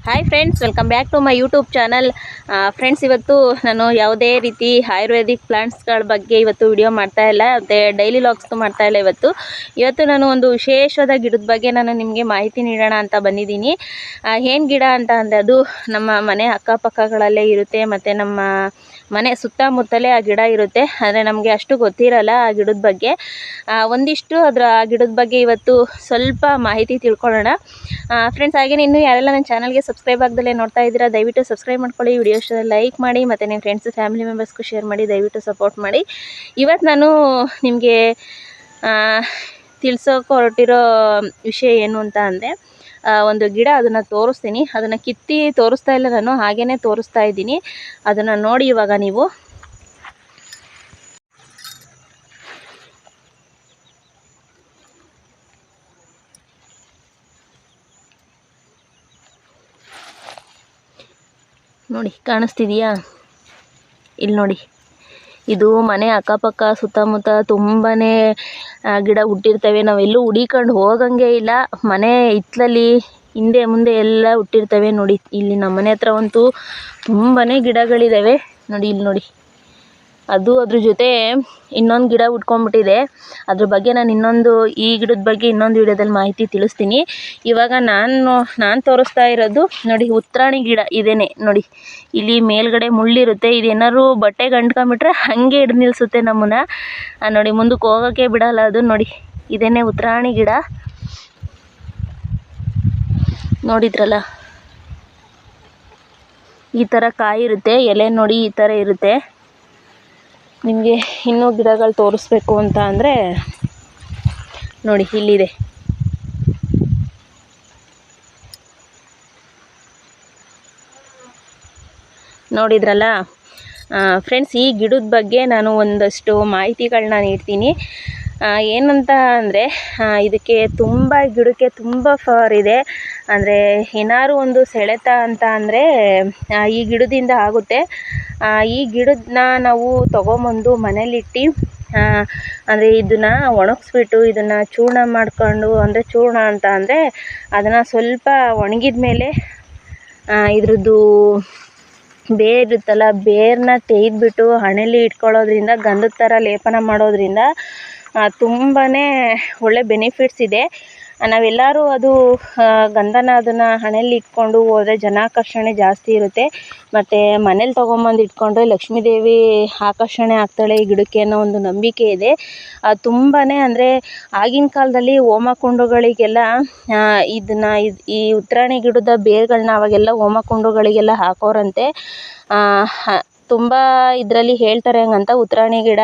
Hi friends, welcome back to my YouTube channel. Friends, ಇವತ್ತು ನಾನು ಯಾವುದೇ ರೀತಿ ಆಯುರ್ವೇದಿಕ್ ಪ್ಲಾಂಟ್ಸ್ಗಳ ಬಗ್ಗೆ ಇವತ್ತು ವಿಡಿಯೋ ಮಾಡ್ತಾ ಇಲ್ಲ, ಮತ್ತು ಡೈಲಿ ಲಾಗ್ಸ್ದು ಮಾಡ್ತಾ ಇಲ್ಲ. ಇವತ್ತು ನಾನು ಒಂದು ವಿಶೇಷವಾದ ಗಿಡದ ಬಗ್ಗೆ ನಾನು ನಿಮಗೆ ಮಾಹಿತಿ ನೀಡೋಣ ಅಂತ ಬಂದಿದ್ದೀನಿ. ಏನು ಗಿಡ ಅಂತ ಅಂದರೆ ಅದು ನಮ್ಮ ಮನೆ ಅಕ್ಕಪಕ್ಕಗಳಲ್ಲೇ ಇರುತ್ತೆ, ಮತ್ತು ನಮ್ಮ ಮನೆ ಸುತ್ತಮುತ್ತಲೇ ಆ ಗಿಡ ಇರುತ್ತೆ. ಆದರೆ ನಮಗೆ ಅಷ್ಟು ಗೊತ್ತಿರಲ್ಲ ಆ ಗಿಡದ ಬಗ್ಗೆ. ಒಂದಿಷ್ಟು ಆ ಗಿಡದ ಬಗ್ಗೆ ಇವತ್ತು ಸ್ವಲ್ಪ ಮಾಹಿತಿ ತಿಳ್ಕೊಳ್ಳೋಣ ಫ್ರೆಂಡ್ಸ್. ಹಾಗೆ ಇನ್ನೂ ಯಾರೆಲ್ಲ ನನ್ನ ಚಾನಲ್ಗೆ ಸಬ್ಸ್ಕ್ರೈಬ್ ಆಗದಲ್ಲೇ ನೋಡ್ತಾ ಇದ್ದೀರಾ, ದಯವಿಟ್ಟು ಸಬ್ಸ್ಕ್ರೈಬ್ ಮಾಡ್ಕೊಳ್ಳಿ, ವಿಡಿಯೋ ಇಷ್ಟ ಲೈಕ್ ಮಾಡಿ, ಮತ್ತು ನಿಮ್ಮ ಫ್ರೆಂಡ್ಸ್ ಫ್ಯಾಮಿಲಿ ಮೆಂಬರ್ಸ್ಗೂ ಶೇರ್ ಮಾಡಿ, ದಯವಿಟ್ಟು ಸಪೋರ್ಟ್ ಮಾಡಿ. ಇವತ್ತು ನಾನು ನಿಮಗೆ ತಿಳಿಸೋಕೆ ಹೊರಟಿರೋ ವಿಷಯ ಏನು ಅಂತ ಅಂದರೆ, ಒಂದು ಗಿಡ, ಅದನ್ನು ತೋರಿಸ್ತೀನಿ. ಅದನ್ನು ಕಿತ್ತಿ ತೋರಿಸ್ತಾ ಇಲ್ಲ ನಾನು, ಹಾಗೇ ತೋರಿಸ್ತಾ ಇದ್ದೀನಿ. ಅದನ್ನು ನೋಡಿ ಇವಾಗ ನೀವು. ನೋಡಿ, ಕಾಣಿಸ್ತಿದೆಯಾ? ಇಲ್ಲಿ ನೋಡಿ, ಇದು ಮನೆ ಅಕ್ಕಪಕ್ಕ ಸುತ್ತಮುತ್ತ ತುಂಬಾ ಗಿಡ ಹುಟ್ಟಿರ್ತವೆ. ನಾವೆಲ್ಲೂ ಹುಡಿಕೊಂಡು ಹೋಗಂಗೆ ಇಲ್ಲ. ಮನೆ ಹಿತ್ತಲಲ್ಲಿ ಹಿಂದೆ ಮುಂದೆ ಎಲ್ಲ ಹುಟ್ಟಿರ್ತವೆ. ನೋಡಿ, ಇಲ್ಲಿ ನಮ್ಮ ಮನೆ ಹತ್ರ ಅಂತೂ ತುಂಬಾ ಗಿಡಗಳಿದ್ದಾವೆ. ನೋಡಿ, ಇಲ್ಲಿ ನೋಡಿ, ಅದ್ರ ಜೊತೆ ಇನ್ನೊಂದು ಗಿಡ ಉಟ್ಕೊಂಡ್ಬಿಟ್ಟಿದೆ. ಅದ್ರ ಬಗ್ಗೆ ನಾನು ಈ ಗಿಡದ ಬಗ್ಗೆ ಇನ್ನೊಂದು ವಿಡಿಯೋದಲ್ಲಿ ಮಾಹಿತಿ ತಿಳಿಸ್ತೀನಿ. ಇವಾಗ ನಾನು ತೋರಿಸ್ತಾ ಇರೋದು ನೋಡಿ, ಉತ್ತರಾಣಿ ಗಿಡ ಇದೇನೆ. ನೋಡಿ, ಇಲ್ಲಿ ಮೇಲ್ಗಡೆ ಮುಳ್ಳಿರುತ್ತೆ. ಇದೇನಾದ್ರು ಬಟ್ಟೆಗೆ ಅಂಟ್ಕೊಂಡ್ಬಿಟ್ರೆ ಹಾಗೆ ಹಿಡ್ದು ನಿಲ್ಲಿಸುತ್ತೆ ನಮ್ಮನ್ನ. ನೋಡಿ, ಮುಂದಕ್ಕೆ ಹೋಗೋಕ್ಕೆ ಬಿಡಲ್ಲ ಅದು. ನೋಡಿ, ಇದೇನೆ ಉತ್ತರಾಣಿ ಗಿಡ. ನೋಡಿದ್ರಲ್ಲ, ಈ ಥರ ಕಾಯಿ ಇರುತ್ತೆ. ಎಲೆ ನೋಡಿ ಈ ಥರ ಇರುತ್ತೆ. ನಿಮಗೆ ಇನ್ನೂ ಗಿಡಗಳು ತೋರಿಸ್ಬೇಕು ಅಂತ ಅಂದರೆ ನೋಡಿ, ಇಲ್ಲಿದೆ. ನೋಡಿದ್ರಲ್ಲ ಫ್ರೆಂಡ್ಸ್, ಈ ಗಿಡದ ಬಗ್ಗೆ ನಾನು ಒಂದಷ್ಟು ಮಾಹಿತಿಗಳನ್ನ ನೀಡ್ತೀನಿ. ಏನಂತ ಅಂದರೆ, ಗಿಡಕ್ಕೆ ತುಂಬ ಪವರ್ ಇದೆ. ಅಂದರೆ ಏನಾದ್ರು ಒಂದು ಸೆಳೆತ ಅಂತ ಅಂದರೆ ಈ ಗಿಡದಿಂದ ಆಗುತ್ತೆ. ಈ ಗಿಡದನ್ನ ನಾವು ತೊಗೊಂಬಂದು ಮನೇಲಿಟ್ಟು, ಅಂದರೆ ಇದನ್ನು ಒಣಗಿಸ್ಬಿಟ್ಟು ಇದನ್ನು ಚೂರ್ಣ ಮಾಡಿಕೊಂಡು, ಅಂದರೆ ಚೂರ್ಣ ಅಂತ ಅಂದರೆ ಅದನ್ನು ಸ್ವಲ್ಪ ಒಣಗಿದ ಮೇಲೆ ಇದ್ರದ್ದು ಬೇರು ಇರುತ್ತಲ್ಲ, ಬೇರನ್ನ ತೆಗೆದ್ಬಿಟ್ಟು ಹಣೆಯಲ್ಲಿ ಇಟ್ಕೊಳ್ಳೋದ್ರಿಂದ, ಗಂಧದ ಥರ ಲೇಪನ ಮಾಡೋದ್ರಿಂದ ತುಂಬಾ ಒಳ್ಳೆ ಬೆನಿಫಿಟ್ಸ್ ಇದೆ. ನಾವೆಲ್ಲರೂ ಅದು ಗಂಧನ ಅದನ್ನು ಹಣೆಯಲ್ಲಿ ಇಟ್ಕೊಂಡು ಹೋದರೆ ಜನಾಕರ್ಷಣೆ ಜಾಸ್ತಿ ಇರುತ್ತೆ. ಮತ್ತು ಮನೇಲಿ ತೊಗೊಂಬಂದು ಇಟ್ಕೊಂಡ್ರೆ ಲಕ್ಷ್ಮೀದೇವಿ ಆಕರ್ಷಣೆ ಆಗ್ತಾಳೆ ಈ ಗಿಡಕ್ಕೆ ಅನ್ನೋ ಒಂದು ನಂಬಿಕೆ ಇದೆ. ತುಂಬಾ ಅಂದರೆ ಆಗಿನ ಕಾಲದಲ್ಲಿ ಹೋಮಕುಂಡಗಳಿಗೆಲ್ಲ ಈ ಉತ್ತರಾಣಿ ಗಿಡದ ಬೇರುಗಳನ್ನ ಅವಾಗೆಲ್ಲ ಹೋಮಕುಂಡಗಳಿಗೆಲ್ಲ ಹಾಕೋರಂತೆ. ತುಂಬ ಇದರಲ್ಲಿ ಹೇಳ್ತಾರೆ ಹಂಗಂತ. ಉತ್ತರಾಣಿ ಗಿಡ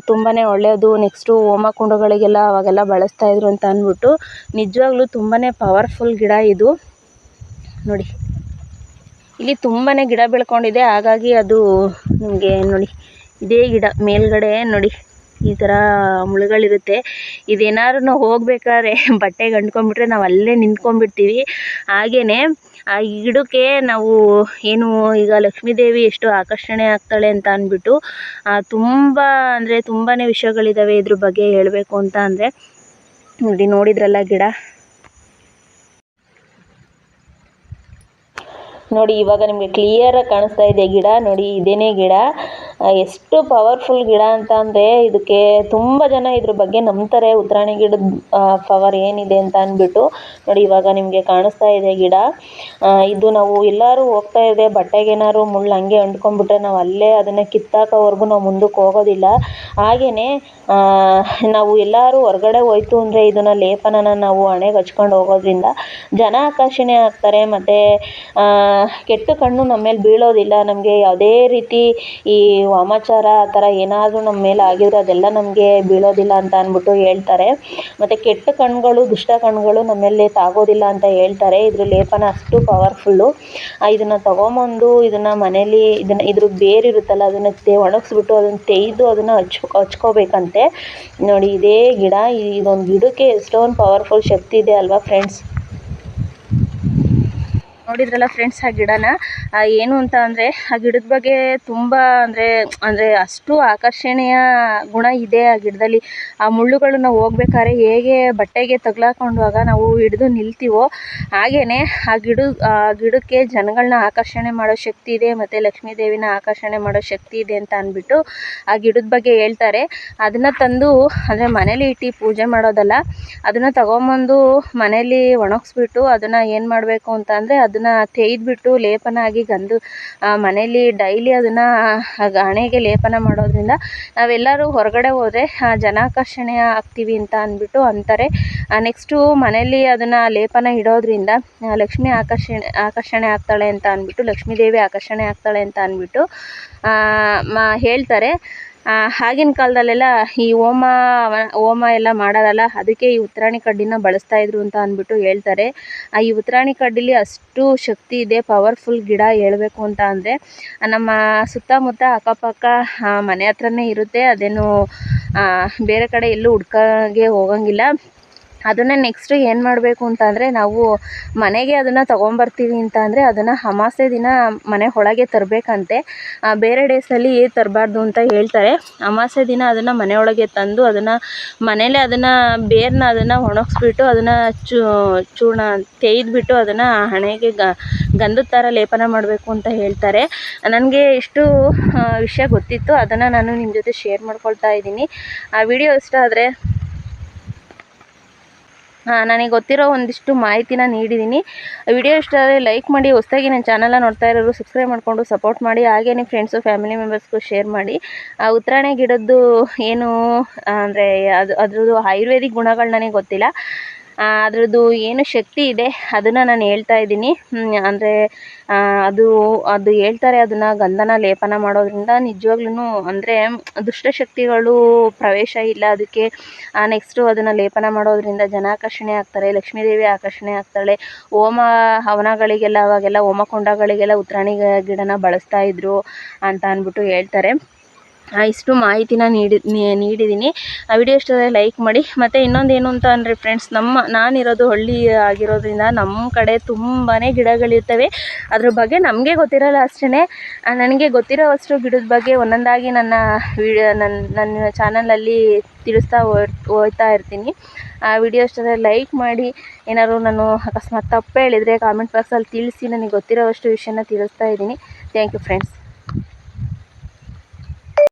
ತುಂಬಾ ಒಳ್ಳೆಯದು, ನೆಕ್ಸ್ಟು ಹೋಮಕುಂಡಗಳಿಗೆಲ್ಲ ಅವಾಗೆಲ್ಲ ಬಳಸ್ತಾಯಿದ್ರು ಅಂತ ಅಂದ್ಬಿಟ್ಟು. ನಿಜವಾಗ್ಲೂ ತುಂಬಾ ಪವರ್ಫುಲ್ ಗಿಡ ಇದು. ನೋಡಿ, ಇಲ್ಲಿ ತುಂಬಾ ಗಿಡ ಬೆಳ್ಕೊಂಡಿದೆ. ಹಾಗಾಗಿ ಅದು ನಿಮಗೆ ನೋಡಿ, ಇದೇ ಗಿಡ ಮೇಲ್ಗಡೆ ನೋಡಿ ಈ ಥರ ಮುಳ್ಳುಗಳಿರುತ್ತೆ. ಇದೇನಾದ್ರು ನಾವು ಹೋಗ್ಬೇಕಾದ್ರೆ ಬಟ್ಟೆಗೆ ಅಂಟ್ಕೊಂಡ್ಬಿಟ್ರೆ ನಾವು ಅಲ್ಲೇ ನಿಂತ್ಕೊಂಡ್ಬಿಡ್ತೀವಿ. ಹಾಗೆಯೇ ಆ ಗಿಡಕ್ಕೆ ನಾವು ಏನು ಈಗ ಲಕ್ಷ್ಮೀದೇವಿ ಎಷ್ಟು ಆಕರ್ಷಣೆ ಆಗ್ತಾಳೆ ಅಂತ ಅಂದ್ಬಿಟ್ಟು ತುಂಬ ಅಂದರೆ ತುಂಬಾ ವಿಷಯಗಳಿದ್ದಾವೆ ಇದ್ರ ಬಗ್ಗೆ ಹೇಳಬೇಕು ಅಂತ ಅಂದರೆ. ನೋಡಿದ್ರಲ್ಲ ಗಿಡ. ನೋಡಿ, ಇವಾಗ ನಿಮಗೆ ಕ್ಲಿಯರಾಗಿ ಕಾಣಿಸ್ತಾ ಇದೆ ಗಿಡ. ನೋಡಿ, ಇದೇನೇ ಗಿಡ. ಎಷ್ಟು ಪವರ್ಫುಲ್ ಗಿಡ ಅಂತ ಅಂದರೆ ಇದಕ್ಕೆ ತುಂಬ ಜನ ಇದ್ರ ಬಗ್ಗೆ ನಂಬ್ತಾರೆ, ಉತ್ತರಾಣಿ ಗಿಡದ ಪವರ್ ಏನಿದೆ ಅಂತ ಅಂದ್ಬಿಟ್ಟು. ನೋಡಿ, ಇವಾಗ ನಿಮಗೆ ಕಾಣಿಸ್ತಾ ಇದೆ ಗಿಡ. ಇದು ನಾವು ಎಲ್ಲರೂ ಹೋಗ್ತಾ ಇದೆ ಬಟ್ಟೆಗೇನಾದ್ರು ಮುಳ್ಳು ಹಂಗೆ ಅಂಟ್ಕೊಂಡ್ಬಿಟ್ರೆ ನಾವು ಅಲ್ಲೇ ಅದನ್ನು ಕಿತ್ತಾಕೋವರೆಗೂ ನಾವು ಮುಂದಕ್ಕೆ ಹೋಗೋದಿಲ್ಲ. ಹಾಗೆಯೇ ನಾವು ಎಲ್ಲರೂ ಹೊರಗಡೆ ಹೋಯ್ತು ಅಂದರೆ ಇದನ್ನು ಲೇಪನನ ನಾವು ಹಣೆಗೆ ಹಚ್ಕೊಂಡು ಹೋಗೋದ್ರಿಂದ ಜನ ಆಕರ್ಷಣೆ ಆಗ್ತಾರೆ. ಮತ್ತು ಕೆಟ್ಟ ಕಣ್ಣು ನಮ್ಮ ಮೇಲೆ ಬೀಳೋದಿಲ್ಲ. ನಮಗೆ ಯಾವುದೇ ರೀತಿ ಈ ವಾಮಾಚಾರ ಆ ಥರ ಏನಾದರೂ ನಮ್ಮ ಮೇಲೆ ಆಗಿದ್ರೆ ಅದೆಲ್ಲ ನಮಗೆ ಬೀಳೋದಿಲ್ಲ ಅಂತ ಅಂದ್ಬಿಟ್ಟು ಹೇಳ್ತಾರೆ. ಮತ್ತು ಕೆಟ್ಟ ಕಣ್ಣುಗಳು, ದುಷ್ಟ ಕಣ್ಣುಗಳು ನಮ್ಮ ಮೇಲೆ ತಾಗೋದಿಲ್ಲ ಅಂತ ಹೇಳ್ತಾರೆ. ಇದ್ರ ಲೇಪನ ಅಷ್ಟು ಪವರ್ಫುಲ್ಲು. ಇದನ್ನು ತೊಗೊಂಬಂದು ಇದನ್ನು ಮನೇಲಿ ಇದ್ರ ಬೇರಿರುತ್ತಲ್ಲ ಅದನ್ನು ಒಣಗಿಸ್ಬಿಟ್ಟು ಅದನ್ನು ತೆಗೆದು ಅದನ್ನು ಹಚ್ಕೋಬೇಕಂತೆ. ನೋಡಿ, ಇದೇ ಗಿಡ. ಇದೊಂದು ಗಿಡಕ್ಕೆ ಎಷ್ಟೊಂದು ಪವರ್ಫುಲ್ ಶಕ್ತಿ ಇದೆ ಅಲ್ವಾ ಫ್ರೆಂಡ್ಸ್. ನೋಡಿದ್ರಲ್ಲ ಫ್ರೆಂಡ್ಸ್ ಆ ಗಿಡನ ಏನು ಅಂತ ಅಂದರೆ ಆ ಗಿಡದ ಬಗ್ಗೆ ತುಂಬ ಅಂದರೆ ಅಷ್ಟು ಆಕರ್ಷಣೀಯ ಗುಣ ಇದೆ ಆ ಗಿಡದಲ್ಲಿ. ಆ ಮುಳ್ಳುಗಳು ನಾವು ಹೋಗ್ಬೇಕಾದ್ರೆ ಹೇಗೆ ಬಟ್ಟೆಗೆ ತಗ್ಲಾಕೊಂಡಾಗ ನಾವು ಹಿಡಿದು ನಿಲ್ತೀವೋ ಹಾಗೆಯೇ ಆ ಗಿಡಕ್ಕೆ ಜನಗಳನ್ನ ಆಕರ್ಷಣೆ ಮಾಡೋ ಶಕ್ತಿ ಇದೆ, ಮತ್ತು ಲಕ್ಷ್ಮೀ ದೇವಿನ ಆಕರ್ಷಣೆ ಮಾಡೋ ಶಕ್ತಿ ಇದೆ ಅಂತ ಅಂದ್ಬಿಟ್ಟು ಆ ಗಿಡದ ಬಗ್ಗೆ ಹೇಳ್ತಾರೆ. ಅದನ್ನು ತಂದು ಅಂದರೆ ಮನೇಲಿ ಇಟ್ಟು ಪೂಜೆ ಮಾಡೋದಲ್ಲ, ಅದನ್ನು ತಗೊಂಬಂದು ಮನೇಲಿ ಒಣಗಿಸ್ಬಿಟ್ಟು ಅದನ್ನು ಏನು ಮಾಡಬೇಕು ಅಂತ ಅಂದರೆ ಅದನ್ನು ತೆಗೆದ್ಬಿಟ್ಟು ಲೇಪನ ಆಗಿ ಮನೇಲಿ ಡೈಲಿ ಅದನ್ನು ಹಣೆಗೆ ಲೇಪನ ಮಾಡೋದ್ರಿಂದ ನಾವೆಲ್ಲರೂ ಹೊರಗಡೆ ಹೋದರೆ ಜನಾಕರ್ಷಣೆ ಆಗ್ತೀವಿ ಅಂತ ಅಂದ್ಬಿಟ್ಟು ಅಂತಾರೆ. ನೆಕ್ಸ್ಟು ಮನೇಲಿ ಅದನ್ನು ಲೇಪನ ಇಡೋದ್ರಿಂದ ಲಕ್ಷ್ಮಿ ಆಕರ್ಷಣೆ ಆಗ್ತಾಳೆ ಅಂತ ಅಂದ್ಬಿಟ್ಟು, ಲಕ್ಷ್ಮೀ ದೇವಿ ಆಕರ್ಷಣೆ ಆಗ್ತಾಳೆ ಅಂತ ಅಂದ್ಬಿಟ್ಟು ಹೇಳ್ತಾರೆ. ಆಗಿನ ಕಾಲದಲ್ಲೆಲ್ಲ ಈ ಹೋಮ ಎಲ್ಲ ಮಾಡೋದಲ್ಲ, ಅದಕ್ಕೆ ಈ ಉತ್ತರಾಣಿ ಕಡ್ಡಿನ ಬಳಸ್ತಾಯಿದ್ರು ಅಂತ ಅಂದ್ಬಿಟ್ಟು ಹೇಳ್ತಾರೆ. ಈ ಉತ್ತರಾಣಿ ಕಡ್ಡಿಲಿ ಅಷ್ಟು ಶಕ್ತಿ ಇದೆ, ಪವರ್ಫುಲ್ ಗಿಡ ಹೇಳಬೇಕು ಅಂತ ಅಂದರೆ. ನಮ್ಮ ಸುತ್ತಮುತ್ತ ಅಕ್ಕಪಕ್ಕ ಮನೆ ಹತ್ರನೇ ಇರುತ್ತೆ, ಅದೇನು ಬೇರೆ ಕಡೆ ಎಲ್ಲೂ ಹುಡ್ಕೋಕ್ಕೆ ಹೋಗಂಗಿಲ್ಲ. ಅದನ್ನು ನೆಕ್ಸ್ಟು ಏನು ಮಾಡಬೇಕು ಅಂತ ಅಂದರೆ ನಾವು ಮನೆಗೆ ಅದನ್ನು ತೊಗೊಂಬರ್ತೀವಿ ಅಂತ ಅಂದರೆ ಅದನ್ನು ಅಮಾವಾಸ್ಯೆ ದಿನ ಮನೆ ಒಳಗೆ ತರಬೇಕಂತೆ, ಬೇರೆ ಡೇಸಲ್ಲಿ ತರಬಾರ್ದು ಅಂತ ಹೇಳ್ತಾರೆ. ಅಮಾವಾಸ್ಯೆ ದಿನ ಅದನ್ನು ಮನೆಯೊಳಗೆ ತಂದು ಅದನ್ನು ಮನೇಲೆ ಅದನ್ನು ಬೇರನ್ನ ಅದನ್ನು ಒಣಗಿಸ್ಬಿಟ್ಟು ಅದನ್ನು ಚೂರ್ಣ ತೆಗೆದ್ಬಿಟ್ಟು ಅದನ್ನು ಹಣೆಗೆ ಗಂಧದ ಥರ ಲೇಪನ ಮಾಡಬೇಕು ಅಂತ ಹೇಳ್ತಾರೆ. ನನಗೆ ಇಷ್ಟು ವಿಷಯ ಗೊತ್ತಿತ್ತು, ಅದನ್ನು ನಾನು ನಿಮ್ಮ ಜೊತೆ ಶೇರ್ ಮಾಡ್ಕೊಳ್ತಾ ಇದ್ದೀನಿ. ಆ ವಿಡಿಯೋ ಇಷ್ಟ ಆದರೆ ನನಗೆ ಗೊತ್ತಿರೋ ಒಂದಿಷ್ಟು ಮಾಹಿತಿನ ನೀಡಿದ್ದೀನಿ. ವಿಡಿಯೋ ಇಷ್ಟ ಆದರೆ ಲೈಕ್ ಮಾಡಿ, ಹೊಸದಾಗಿ ನನ್ನ ಚಾನಲ್ನ ನೋಡ್ತಾ ಇರೋರು ಸಬ್ಸ್ಕ್ರೈಬ್ ಮಾಡಿಕೊಂಡು ಸಪೋರ್ಟ್ ಮಾಡಿ, ಹಾಗೇ ನಿಮ್ಮ ಫ್ರೆಂಡ್ಸು ಫ್ಯಾಮಿಲಿ ಮೆಂಬರ್ಸ್ಗೂ ಶೇರ್ ಮಾಡಿ. ಉತ್ತರಾಣಿ ಗಿಡದ್ದು ಏನು ಅಂದರೆ ಅದ್ರದ್ದು ಆಯುರ್ವೇದಿಕ್ ಗುಣಗಳು ನನಗೆ ಗೊತ್ತಿಲ್ಲ, ಅದರದ್ದು ಏನು ಶಕ್ತಿ ಇದೆ ಅದನ್ನು ನಾನು ಹೇಳ್ತಾ ಇದ್ದೀನಿ. ಅಂದರೆ ಅದು ಹೇಳ್ತಾರೆ, ಅದನ್ನು ಗಂಧನ ಲೇಪನ ಮಾಡೋದ್ರಿಂದ ನಿಜವಾಗ್ಲೂ ಅಂದರೆ ದುಷ್ಟಶಕ್ತಿಗಳು ಪ್ರವೇಶ ಇಲ್ಲ ಅದಕ್ಕೆ. ನೆಕ್ಸ್ಟು ಅದನ್ನು ಲೇಪನ ಮಾಡೋದ್ರಿಂದ ಜನಾಕರ್ಷಣೆ ಆಗ್ತಾರೆ, ಲಕ್ಷ್ಮೀದೇವಿ ಆಕರ್ಷಣೆ ಆಗ್ತಾಳೆ. ಹವನಗಳಿಗೆಲ್ಲ ಅವಾಗೆಲ್ಲ ಹೋಮಕುಂಡಗಳಿಗೆಲ್ಲ ಉತ್ತರಾಣಿ ಗಿಡನ ಬಳಸ್ತಾಯಿದ್ರು ಅಂತ ಅಂದ್ಬಿಟ್ಟು ಹೇಳ್ತಾರೆ. ಇಷ್ಟು ಮಾಹಿತಿನ ನೀಡಿದ್ದೀನಿ. ಆ ವಿಡಿಯೋ ಇಷ್ಟ ಆದರೆ ಲೈಕ್ ಮಾಡಿ. ಮತ್ತು ಇನ್ನೊಂದು ಏನು ಅಂತ ಅಂದರೆ ಫ್ರೆಂಡ್ಸ್, ನಾನಿರೋದು ಹಳ್ಳಿ ಆಗಿರೋದ್ರಿಂದ ನಮ್ಮ ಕಡೆ ತುಂಬಾ ಗಿಡಗಳಿರ್ತವೆ. ಅದ್ರ ಬಗ್ಗೆ ನಮಗೆ ಗೊತ್ತಿರೋಲ್ಲ ಅಷ್ಟೇ. ನನಗೆ ಗೊತ್ತಿರೋವಷ್ಟು ಗಿಡದ ಬಗ್ಗೆ ಒಂದೊಂದಾಗಿ ನನ್ನ ಚಾನಲಲ್ಲಿ ತಿಳಿಸ್ತಾ ಹೋಗ್ತಾ ಇರ್ತೀನಿ. ಆ ವಿಡಿಯೋ ಇಷ್ಟ ಆದರೆ ಲೈಕ್ ಮಾಡಿ. ಏನಾದ್ರು ನಾನು ಅಕಸ್ಮಾತ್ ತಪ್ಪು ಹೇಳಿದರೆ ಕಾಮೆಂಟ್ ಬಾಕ್ಸಲ್ಲಿ ತಿಳಿಸಿ, ನನಗೆ ಗೊತ್ತಿರೋವಷ್ಟು ವಿಷಯನ ತಿಳಿಸ್ತಾ ಇದ್ದೀನಿ. Thank you friends.